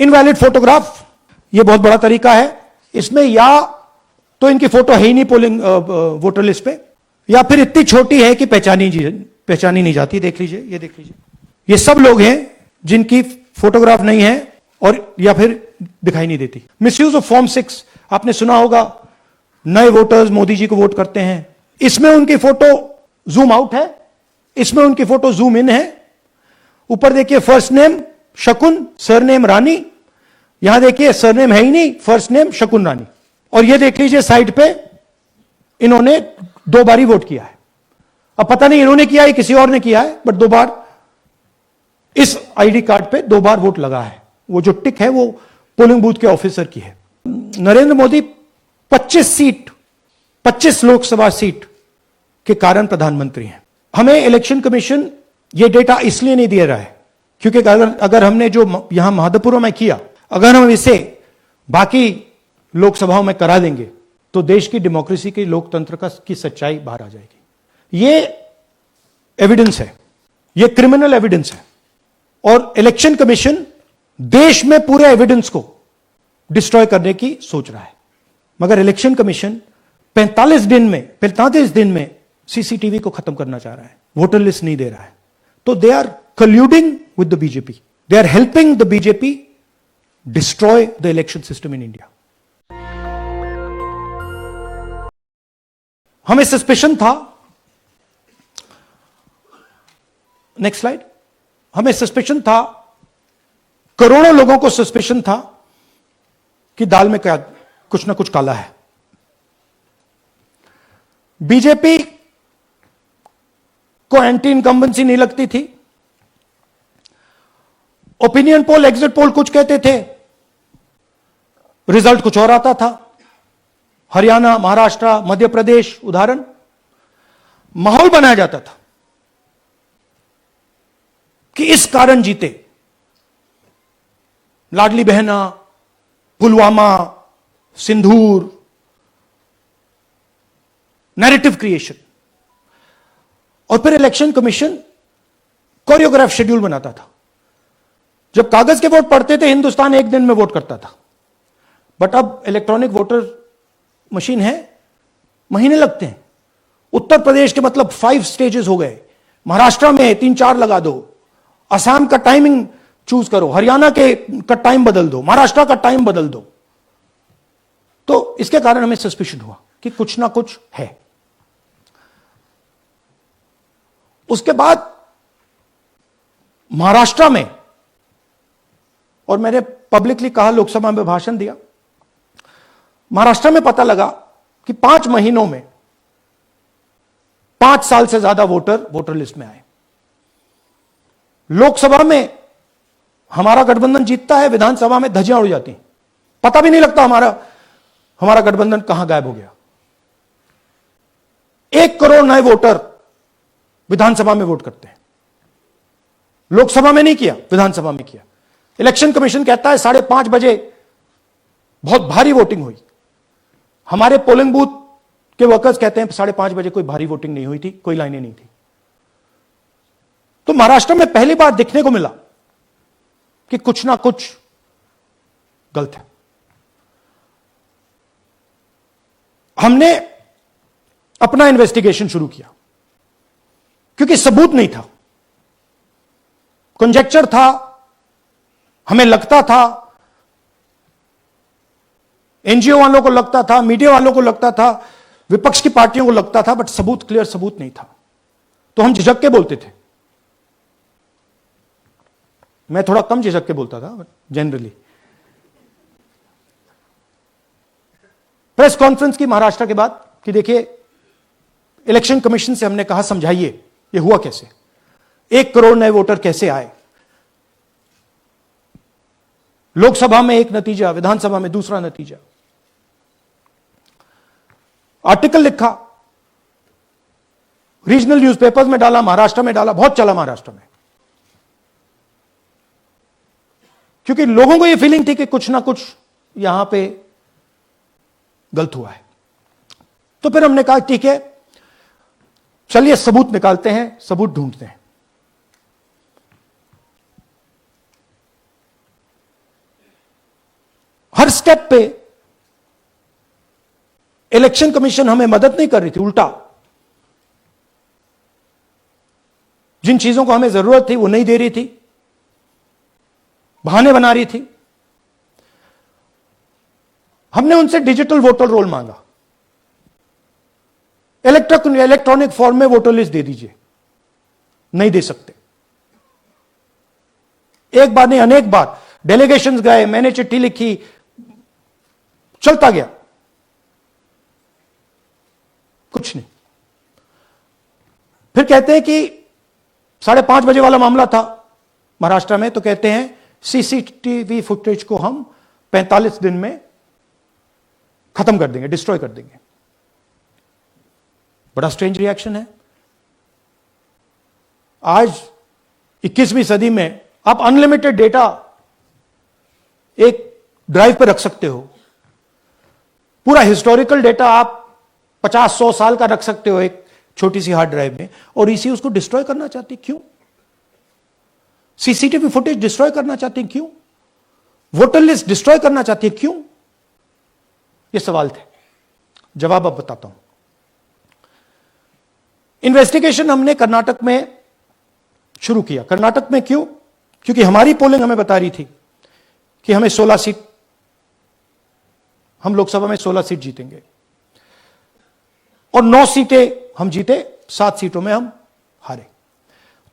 Invalid photograph, यह बहुत बड़ा तरीका है। इसमें या तो इनकी फोटो है ही नहीं पोलिंग वोटर लिस्ट पे, या फिर इतनी छोटी है कि पहचानी नहीं जाती। देख लीजिए, ये देख लीजिए, ये सब लोग हैं जिनकी फोटोग्राफ नहीं है और या फिर दिखाई नहीं देती। मिसयूज ऑफ फॉर्म 6 आपने सुना होगा, नए वोटर्स मोदी जी को वोट करते हैं। इसमें उनकी फोटो जूम आउट है, इसमें उनकी फोटो जूम इन है। ऊपर देखिए फर्स्ट नेम शकुन, सरनेम रानी, यहां देखिए सरनेम है ही नहीं, फर्स्ट नेम शकुन रानी। और ये देख लीजिए साइड पे इन्होंने 2 बार ही वोट किया है। अब पता नहीं इन्होंने किया है किसी और ने किया है, बट 2 बार इस आईडी कार्ड पे 2 बार वोट लगा है। वो जो टिक है वो पोलिंग बूथ के ऑफिसर की है। नरेंद्र मोदी 25 लोकसभा सीट के कारण प्रधानमंत्री हैं। हमें इलेक्शन कमीशन ये डेटा इसलिए नहीं दे रहा है क्योंकि अगर हमने जो यहां महादपुर में किया, अगर हम इसे बाकी लोकसभाओं में करा देंगे तो देश की डेमोक्रेसी की, लोकतंत्र की सच्चाई बाहर आ जाएगी। ये एविडेंस है, ये क्रिमिनल एविडेंस है। और इलेक्शन कमीशन देश में पूरे एविडेंस को डिस्ट्रॉय करने की सोच रहा है, मगर इलेक्शन कमीशन 45 दिन में सीसीटीवी को खत्म करना चाह रहा है, वोटर लिस्ट नहीं दे रहा है। तो they are colluding with the BJP, they are helping the BJP destroy the election system in India. हमें सस्पेशन था, नेक्स्ट स्लाइड, हमें सस्पेशन था, करोड़ों लोगों को सस्पेशन था कि दाल में क्या कुछ ना कुछ काला है। बीजेपी को एंटी इनकम्बेंसी नहीं लगती थी। ओपिनियन पोल, एग्जिट पोल कुछ कहते थे, रिजल्ट कुछ और आता था। हरियाणा, महाराष्ट्र, मध्य प्रदेश उदाहरण, माहौल बनाया जाता था कि इस कारण जीते। लाडली बहना, पुलवामा, सिंदूर, नैरेटिव क्रिएशन। और फिर इलेक्शन कमीशन कोरियोग्राफ शेड्यूल बनाता था। जब कागज के वोट पड़ते थे हिंदुस्तान 1 दिन में वोट करता था, बट अब इलेक्ट्रॉनिक वोटर मशीन है, महीने लगते हैं। उत्तर प्रदेश के मतलब 5 स्टेजेस हो गए, महाराष्ट्र में 3-4 लगा दो, असम का टाइमिंग चूज करो, हरियाणा का टाइम बदल दो, महाराष्ट्र का टाइम बदल दो। तो इसके कारण हमें सस्पिशन हुआ कि कुछ ना कुछ है। उसके बाद महाराष्ट्र में, और मैंने पब्लिकली कहा, लोकसभा में भाषण दिया, महाराष्ट्र में पता लगा कि 5 महीनों में 5 साल से ज्यादा वोटर लिस्ट में आए। लोकसभा में हमारा गठबंधन जीतता है, विधानसभा में धज्जियां उड़ जाती हैं, पता भी नहीं लगता हमारा गठबंधन कहां गायब हो गया। 1 करोड़ नए वोटर विधानसभा में वोट करते हैं, लोकसभा में नहीं किया, विधानसभा में किया। इलेक्शन कमीशन कहता है 5:30 बजे बहुत भारी वोटिंग हुई। हमारे पोलिंग बूथ के वर्कर्स कहते हैं 5:30 बजे कोई भारी वोटिंग नहीं हुई थी, कोई लाइनें नहीं थी। तो महाराष्ट्र में पहली बार देखने को मिला कि कुछ ना कुछ गलत है। हमने अपना इन्वेस्टिगेशन शुरू किया क्योंकि सबूत नहीं था, कंजेक्चर था, हमें लगता था, एनजीओ वालों को लगता था, मीडिया वालों को लगता था, विपक्ष की पार्टियों को लगता था, बट सबूत, क्लियर सबूत नहीं था। तो हम झिझक के बोलते थे। मैं थोड़ा कम झिझक के बोलता था जनरली। प्रेस कॉन्फ्रेंस की महाराष्ट्र के बाद कि देखिए, इलेक्शन कमीशन से हमने कहा समझाइए ये हुआ कैसे, 1 करोड़ नए वोटर कैसे आए, लोकसभा में एक नतीजा, विधानसभा में दूसरा नतीजा। आर्टिकल लिखा, रीजनल न्यूज़पेपर्स में डाला, महाराष्ट्र में डाला, बहुत चला महाराष्ट्र में, क्योंकि लोगों को यह फीलिंग थी कि कुछ ना कुछ यहां पे गलत हुआ है। तो फिर हमने कहा ठीक है, चलिए सबूत निकालते हैं, सबूत ढूंढते हैं। स्टेप पे इलेक्शन कमीशन हमें मदद नहीं कर रही थी, उल्टा जिन चीजों को हमें जरूरत थी वो नहीं दे रही थी, बहाने बना रही थी। हमने उनसे डिजिटल वोटर रोल मांगा, इलेक्ट्रॉनिक फॉर्म में वोटर लिस्ट दे दीजिए, नहीं दे सकते। एक बार नहीं अनेक बार डेलीगेशंस गए, मैंने चिट्ठी लिखी, चलता गया, कुछ नहीं। फिर कहते हैं कि 5:30 बजे वाला मामला था महाराष्ट्र में, तो कहते हैं सीसीटीवी फुटेज को हम 45 दिन में खत्म कर देंगे, डिस्ट्रॉय कर देंगे। बड़ा स्ट्रेंज रिएक्शन है। आज 21वीं सदी में आप अनलिमिटेड डेटा एक ड्राइव पर रख सकते हो, पूरा हिस्टोरिकल डेटा आप 50-100 साल का रख सकते हो एक छोटी सी हार्ड ड्राइव में, और इसी उसको डिस्ट्रॉय करना चाहती, क्यों? सीसीटीवी फुटेज डिस्ट्रॉय करना चाहती, क्यों? वोटर लिस्ट डिस्ट्रॉय करना चाहती है, क्यों? ये सवाल थे, जवाब अब बताता हूं। इन्वेस्टिगेशन हमने कर्नाटक में शुरू किया। कर्नाटक में क्यों? क्योंकि हमारी पोलिंग हमें बता रही थी कि हमें 16 सीट, हम लोकसभा में 16 सीट जीतेंगे और 9 सीटें हम जीते, 7 सीटों में हम हारे।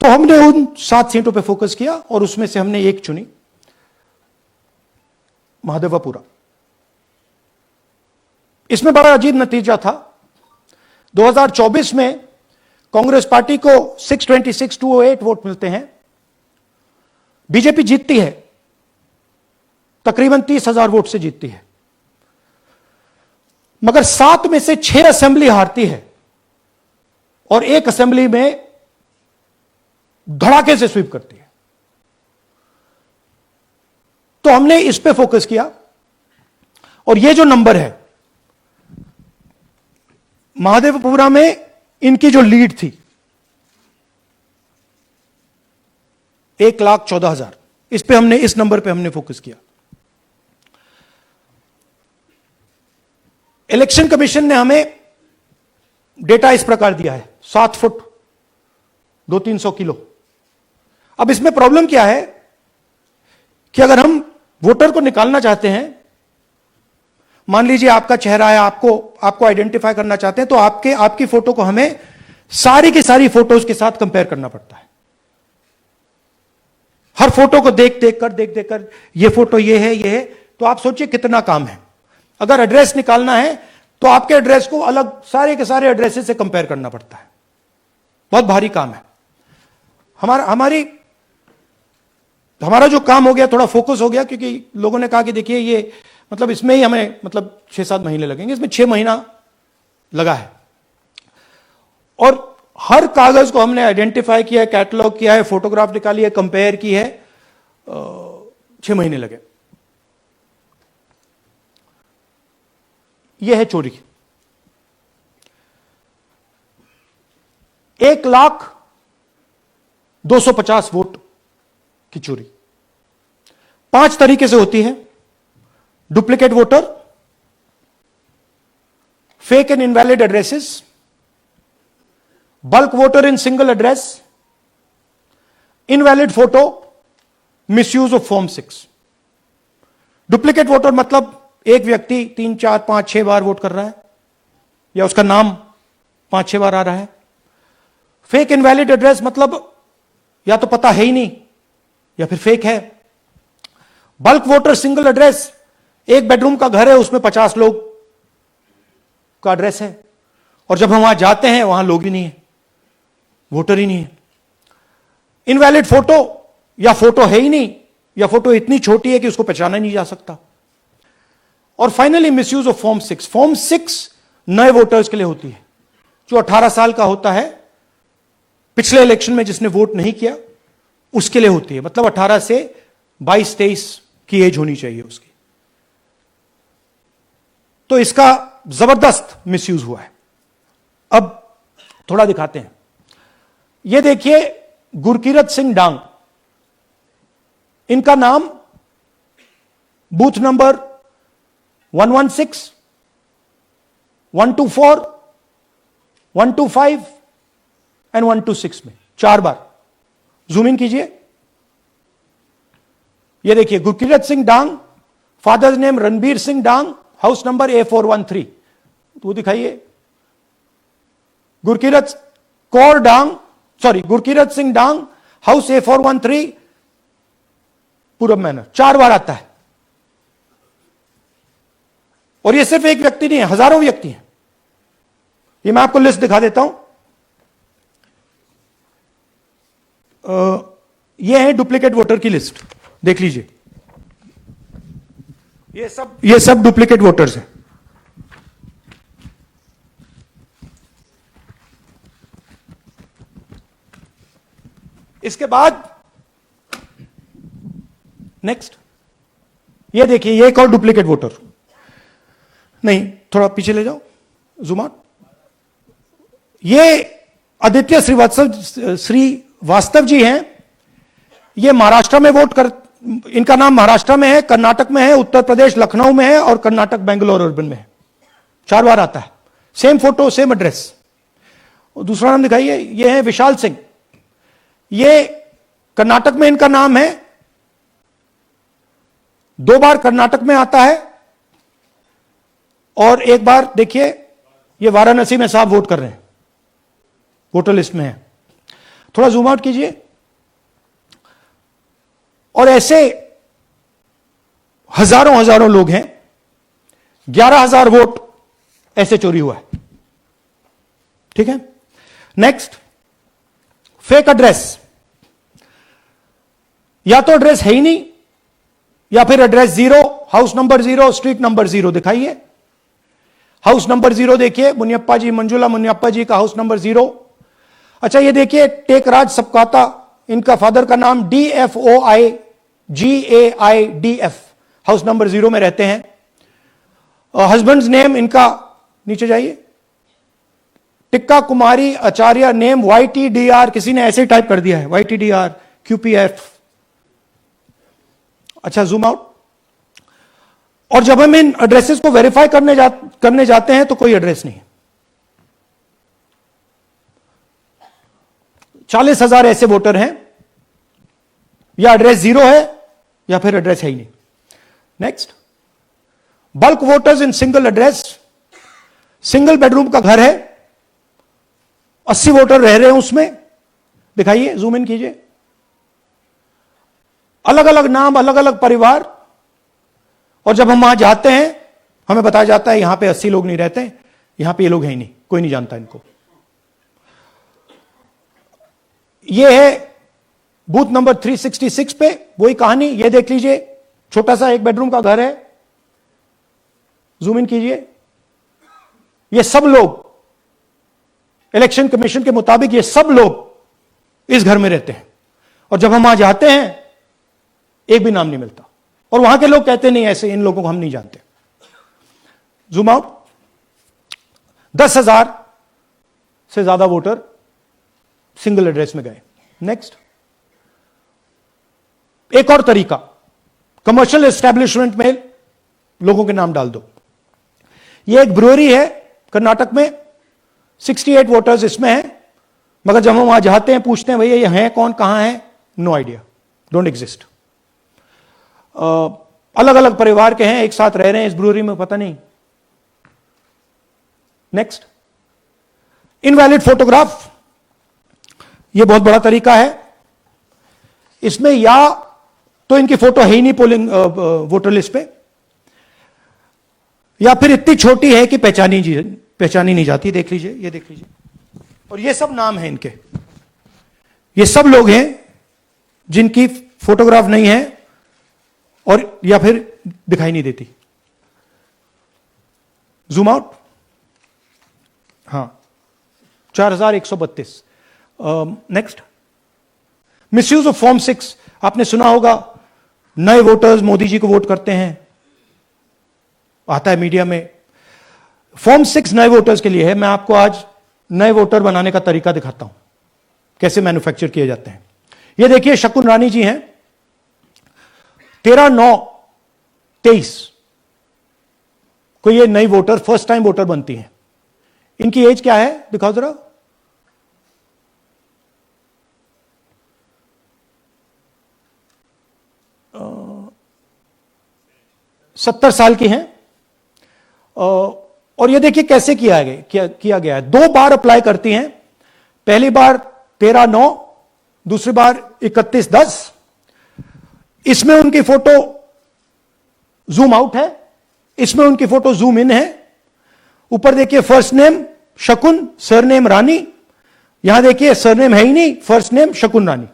तो हमने उन 7 सीटों पे फोकस किया और उसमें से हमने एक चुनी, महादेवपुरा। इसमें बड़ा अजीब नतीजा था। 2024 में कांग्रेस पार्टी को 626-208 वोट मिलते हैं, बीजेपी जीतती है, तकरीबन 30,000 वोट से जीतती है, मगर 7 में से 6 असेंबली हारती है और एक असेंबली में धड़ाके से स्वीप करती है। तो हमने इस पे फोकस किया और ये जो नंबर है, महादेवपुरा में इनकी जो लीड थी 1,14,000, इस पे हमने, इस नंबर पे हमने फोकस किया। इलेक्शन कमीशन ने हमें डेटा इस प्रकार दिया है, 7 फुट 200-300 किलो। अब इसमें प्रॉब्लम क्या है कि अगर हम वोटर को निकालना चाहते हैं, मान लीजिए आपका चेहरा है, आपको आइडेंटिफाई करना चाहते हैं, तो आपकी फोटो को हमें सारी की सारी फोटोज के साथ कंपेयर करना पड़ता है। हर फोटो को देख कर ये फोटो ये है, तो आप सोचिए कितना काम है। अगर एड्रेस निकालना है तो आपके एड्रेस को अलग सारे के सारे एड्रेसेस से कंपेयर करना पड़ता है, बहुत भारी काम है। हमारा जो काम हो गया, थोड़ा फोकस हो गया, क्योंकि लोगों ने कहा कि देखिए ये मतलब इसमें ही हमें मतलब 6-7 महीने लगेंगे, इसमें 6 महीना लगा है। और हर कागज को हमने आइडेंटिफाई किया है, कैटलॉग किया है, फोटोग्राफ निकाली है, कंपेयर की है, 6 महीने लगे। यह है चोरी। 1,02,50 वोट की चोरी 5 तरीके से होती है। Duplicate voter, fake and invalid addresses, bulk voter in single address, invalid photo, misuse of form 6। Duplicate voter मतलब एक व्यक्ति 3, 4, 5, 6 बार वोट कर रहा है, या उसका नाम 5-6 बार आ रहा है। फेक इनवैलिड एड्रेस मतलब या तो पता है ही नहीं या फिर फेक है। बल्क वोटर सिंगल एड्रेस, एक बेडरूम का घर है, उसमें 50 लोग का एड्रेस है, और जब हम वहां जाते हैं वहां लोग ही नहीं है, वोटर ही नहीं है। इनवैलिड फोटो, या फोटो है ही नहीं, या फोटो इतनी छोटी है कि उसको पहचाना नहीं जा सकता। और finally misuse of form 6। Form 6 नए वोटर्स के लिए होती है, जो 18 साल का होता है, पिछले इलेक्शन में जिसने वोट नहीं किया उसके लिए होती है। मतलब 18 से 22-23 की एज होनी चाहिए उसकी। तो इसका जबरदस्त मिसयूज हुआ है। अब थोड़ा दिखाते हैं। यह देखिए, गुरकीरत सिंह डांग, इनका नाम बूथ नंबर 116, 124, 125 एंड 126 में 4 बार। जूम इन कीजिए। ये देखिए, गुरकीरत सिंह डांग, फादर्स नेम रणबीर सिंह डांग, हाउस नंबर A413। वो दिखाइए, गुरकीरत कौर डांग, सॉरी गुरकीरत सिंह डांग, हाउस A413, पूरब मैनर। 4 बार आता है। और ये सिर्फ एक व्यक्ति नहीं है, हजारों व्यक्ति हैं। ये मैं आपको लिस्ट दिखा देता हूं। ये है डुप्लीकेट वोटर की लिस्ट, देख लीजिए। ये सब डुप्लीकेट वोटर्स हैं। इसके बाद नेक्स्ट, ये देखिए, ये एक और डुप्लीकेट वोटर। नहीं, थोड़ा पीछे ले जाओ, जूम आउट। ये आदित्य श्रीवास्तव जी हैं। ये महाराष्ट्र में वोट कर, इनका नाम महाराष्ट्र में है, कर्नाटक में है, उत्तर प्रदेश लखनऊ में है और कर्नाटक बेंगलोर अर्बन में है। 4 बार आता है। Same photo, same address. दूसरा नाम दिखाइए, ये है विशाल सिंह। ये कर्नाटक में इनका नाम है, 2 बार कर्नाटक में आता है और 1 बार देखिए, ये वाराणसी में साहब वोट कर रहे हैं, वोटर लिस्ट में है। थोड़ा जूम आउट कीजिए। और ऐसे हजारों लोग हैं। 11,000 वोट ऐसे चोरी हुआ है। ठीक है, नेक्स्ट, फेक एड्रेस। या तो एड्रेस है ही नहीं, या फिर address 0, house number 0, street number 0। दिखाइए, हाउस नंबर 0 देखिए, मुनियप्पा जी, मंजुला मुनियप्पा जी का हाउस नंबर 0। अच्छा, ये देखिए, टेकराज सबकाता, इनका फादर का नाम DFOIGAIDF, हाउस नंबर 0 में रहते हैं। हस्बैंड्स नेम इनका, नीचे जाइए, टिक्का कुमारी आचार्य, नेम YTDR, किसी ने ऐसे ही टाइप कर दिया है, YTDR QPF। अच्छा, जूम आउट। और जब हम इन एड्रेसेस को वेरीफाई करने जाते हैं तो कोई एड्रेस नहीं है। 40,000 ऐसे वोटर हैं, या एड्रेस 0 है या फिर एड्रेस है ही नहीं। Next, bulk voters in single address. Single bedroom का घर है, 80 वोटर रह रहे हैं उसमें। दिखाइए, जूम इन कीजिए। अलग अलग नाम, अलग अलग परिवार। और जब हम वहां जाते हैं, हमें बताया जाता है यहां पे 80 लोग नहीं रहते, यहां पे ये लोग हैं ही नहीं, कोई नहीं जानता इनको। ये है बूथ नंबर 366 पे वही कहानी। ये देख लीजिए, छोटा सा 1 बेडरूम का घर है। जूम इन कीजिए। ये सब लोग, इलेक्शन कमीशन के मुताबिक ये सब लोग इस घर में रहते हैं। और जब हम वहां जाते हैं, एक भी नाम नहीं मिलता। और वहां के लोग कहते नहीं, ऐसे इन लोगों को हम नहीं जानते। Zoom out. 10,000 से ज्यादा वोटर सिंगल एड्रेस में गए। नेक्स्ट, एक और तरीका, कमर्शियल एस्टेब्लिशमेंट में लोगों के नाम डाल दो। ये एक ब्रूअरी है कर्नाटक में, 68 वोटर्स इसमें हैं। मगर जब हम वहां जाते हैं, पूछते हैं भैया ये हैं कौन, कहां है, नो आइडिया, डोंट एग्जिस्ट। अलग अलग परिवार के हैं, एक साथ रह रहे हैं इस ब्रूअरी में, पता नहीं। Next, invalid photograph. यह बहुत बड़ा तरीका है। इसमें या तो इनकी फोटो है ही नहीं पोलिंग वोटर लिस्ट पे, या फिर इतनी छोटी है कि पहचानी नहीं जाती। देख लीजिए, ये देख लीजिए। और ये सब नाम है इनके, ये सब लोग हैं जिनकी फोटोग्राफ नहीं है और या फिर दिखाई नहीं देती। Zoom out. हां, 4132। Next, misuse of form 6। आपने सुना होगा, नए वोटर्स मोदी जी को वोट करते हैं, आता है मीडिया में। फॉर्म 6 नए वोटर्स के लिए है। मैं आपको आज नए वोटर बनाने का तरीका दिखाता हूं, कैसे मैन्युफैक्चर किए जाते हैं। ये देखिए, शकुन रानी जी हैं, 13/9/23 कोई ये नई वोटर, फर्स्ट टाइम वोटर बनती हैं। इनकी एज क्या है, दिखाओ जरा। 70 साल की हैं। और ये देखिए कैसे किया गया है। 2 बार अप्लाई करती हैं। पहली बार 13/9, दूसरी बार 31/10। इसमें उनकी फोटो जूम आउट है, इसमें उनकी फोटो जूम इन है। ऊपर देखिए फर्स्ट नेम शकुन, सरनेम रानी। यहां देखिए सरनेम है ही नहीं, फर्स्ट नेम शकुन रानी।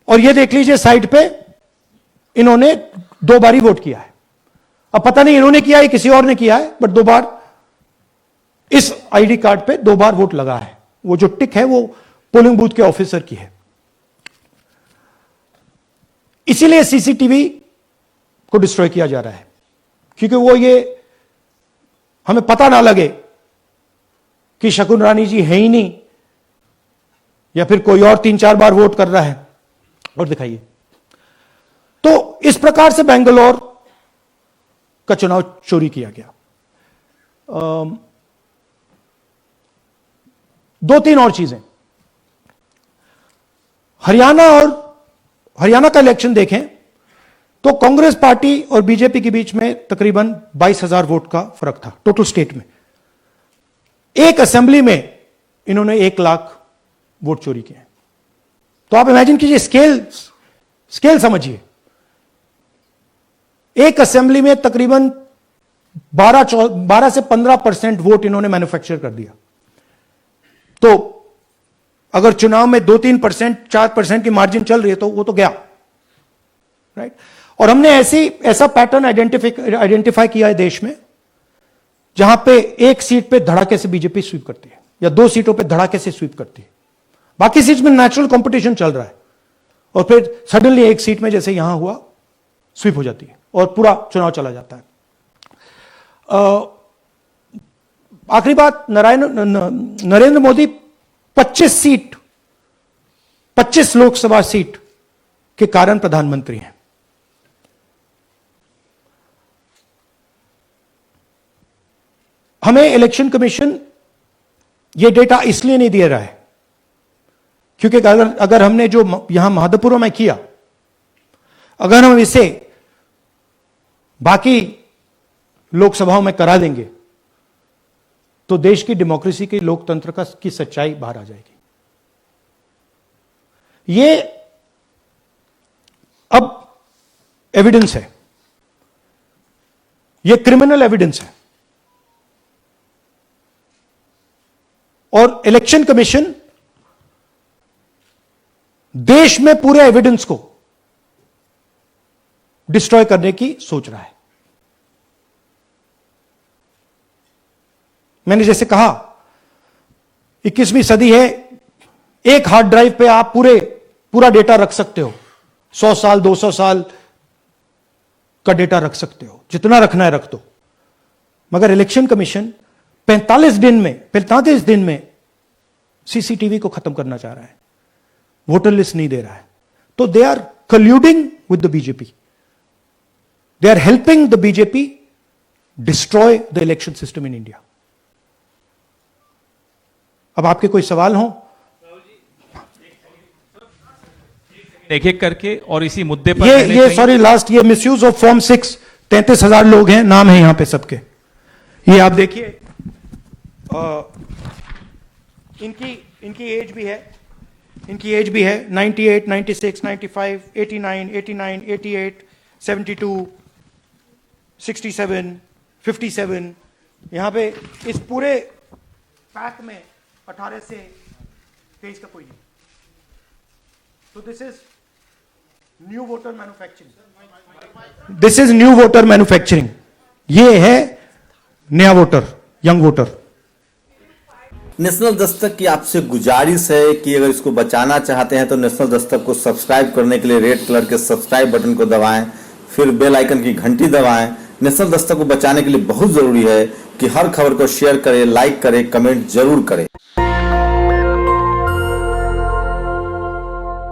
और ये देख लीजिए साइड पे इन्होंने 2 बार ही वोट किया है। अब पता नहीं इन्होंने किया है किसी और ने किया है, बट 2 बार इस आईडी कार्ड पे 2 बार वोट लगा है। वो जो टिक है वो पोलिंग बूथ के ऑफिसर की है। इसीलिए सीसीटीवी को डिस्ट्रॉय किया जा रहा है, क्योंकि वो ये हमें पता ना लगे कि शकुन रानी जी है ही नहीं, या फिर कोई और 3-4 बार वोट कर रहा है। और दिखाइए, तो इस प्रकार से बेंगलोर का चुनाव चोरी किया गया। 2-3 और चीजें। हरियाणा का इलेक्शन देखें तो कांग्रेस पार्टी और बीजेपी के बीच में तकरीबन 22,000 वोट का फर्क था टोटल स्टेट में। एक असेंबली में इन्होंने 1 लाख वोट चोरी किए। तो आप इमेजिन कीजिए, स्केल समझिए। एक असेंबली में तकरीबन 12 से 15% वोट इन्होंने मैन्युफैक्चर कर दिया। तो अगर चुनाव में 2-3%, 4% की मार्जिन चल रही है तो वो तो गया, राइट। और हमने ऐसा पैटर्न आइडेंटिफाई किया है देश में, जहां पे एक सीट पे धड़ाके से बीजेपी स्वीप करती है, या 2 सीटों पे धड़ाके से स्वीप करती है। बाकी सीट में नेचुरल कंपटीशन चल रहा है, और फिर सडनली एक सीट में जैसे यहां हुआ स्वीप हो जाती है और पूरा चुनाव चला जाता है। आखिरी बात, नरेंद्र मोदी 25 लोकसभा सीट के कारण प्रधानमंत्री हैं। हमें इलेक्शन कमीशन यह डेटा इसलिए नहीं दे रहा है क्योंकि अगर हमने जो यहां महादपुरों में किया, अगर हम इसे बाकी लोकसभाओं में करा देंगे तो देश की डेमोक्रेसी की, लोकतंत्र की सच्चाई बाहर आ जाएगी। ये अब एविडेंस है, ये क्रिमिनल एविडेंस है। और इलेक्शन कमीशन देश में पूरे एविडेंस को डिस्ट्रॉय करने की सोच रहा है। मैंने जैसे कहा 21वीं सदी है, एक हार्ड ड्राइव पे आप पूरा डेटा रख सकते हो। 100 साल 200 साल का डेटा रख सकते हो, जितना रखना है रख दो। मगर इलेक्शन कमीशन 45 दिन में सीसीटीवी को खत्म करना चाह रहा है, वोटर लिस्ट नहीं दे रहा है। तो they are colluding with the BJP, they are helping the BJP destroy the election system in India. अब आपके कोई सवाल हो? एक एक करके, और इसी मुद्दे पर ये सॉरी लास्ट, ये मिसयूज ऑफ फॉर्म 6, 33,000 लोग हैं, नाम है यहां पे सबके। ये आप देखिए, इनकी एज भी है, 98, 96, 95, 89, 88, 72, 67, 57। यहां पे इस पूरे पैक में 18 से 23 का कोई नहीं। तो this is new voter manufacturing, ये है नया voter, young voter. National Dastak की आपसे गुजारिश है कि अगर इसको बचाना चाहते हैं तो नेशनल दस्तक को सब्सक्राइब करने के लिए रेड कलर के सब्सक्राइब बटन को दबाएं, फिर बेल आइकन की घंटी दबाएं। नेशनल दस्तक को बचाने के लिए बहुत जरूरी है कि हर खबर को शेयर करें, लाइक करें, कमेंट जरूर करें।